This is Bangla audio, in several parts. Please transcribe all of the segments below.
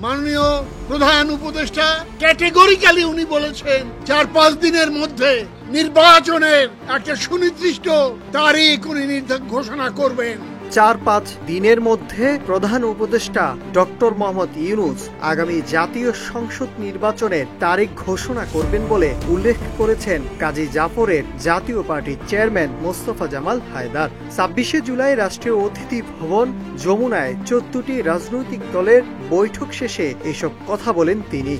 মাননীয় প্রধান উপদেষ্টা ক্যাটেগরিক্যালি উনি বলেছেন ৪-৫ দিনের মধ্যে নির্বাচনের একটা সুনির্দিষ্ট তারিখ উনি ঘোষণা করবেন। ৪-৫ দিনের মধ্যে প্রধান উপদেষ্টা ডক্টর মোহাম্মদ ইউনূস আগামী জাতীয় সংসদ নির্বাচনের তারিখ ঘোষণা করবেন বলে উল্লেখ করেছেন কাজী জাফরের জাতীয় পার্টির চেয়ারম্যান মোস্তফা জামাল হায়দার। ২৬শে জুলাই রাষ্ট্রীয় অতিথি ভবন যমুনায় ১৪টি রাজনৈতিক দলের বৈঠক শেষে এসব কথা বলেন তিনি।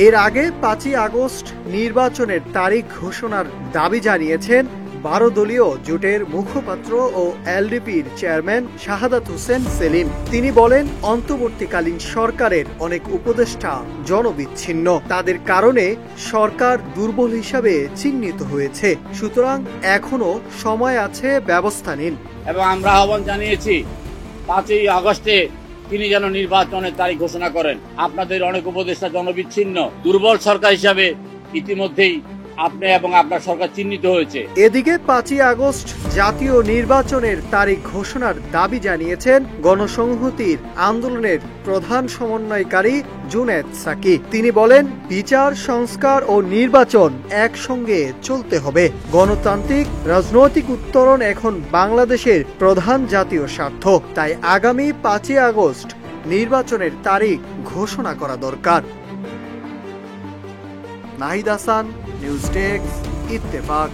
এর আগে ৫ই আগস্ট নির্বাচনের তারিখ ঘোষণার দাবি জানিয়েছেন ১২ দলীয় জোটের মুখপাত্র ও এলডিপির চেয়ারম্যান শাহাদাত হোসেন সেলিম। তিনি বলেন, অন্তর্বর্তীকালীন সরকারের অনেক উপদেষ্টা জনবিচ্ছিন্ন, তাদের কারণে সরকার দুর্বল হিসাবে চিহ্নিত হয়েছে, সুতরাং এখনো সময় আছে, ব্যবস্থা নিন। এবং আমরা আহ্বান জানিয়েছি ৫ই আগস্টে তিনি যেন নির্বাচনের তারিখ ঘোষণা করেন। আপনাদের অনেক উপদেষ্টা জনবিচ্ছিন্ন, দুর্বল সরকার হিসাবে ইতিমধ্যেই আপনি এবং আপনার সরকার চিহ্নিত হয়েছে। এদিকে ৫ই আগস্ট জাতীয় নির্বাচনের তারিখ ঘোষণার দাবি জানিয়েছেন গণসংহতির আন্দোলনের প্রধান সমন্বয়কারী জুনেদ সাকি। তিনি বলেন, বিচার, সংস্কার ও নির্বাচন একসঙ্গে চলতে হবে। গণতান্ত্রিক রাজনৈতিক উত্তরণ এখন বাংলাদেশের প্রধান জাতীয় স্বার্থ, তাই আগামী ৫ই আগস্ট নির্বাচনের তারিখ ঘোষণা করা দরকার। Nahid Hasan, news desk, Ittefaq.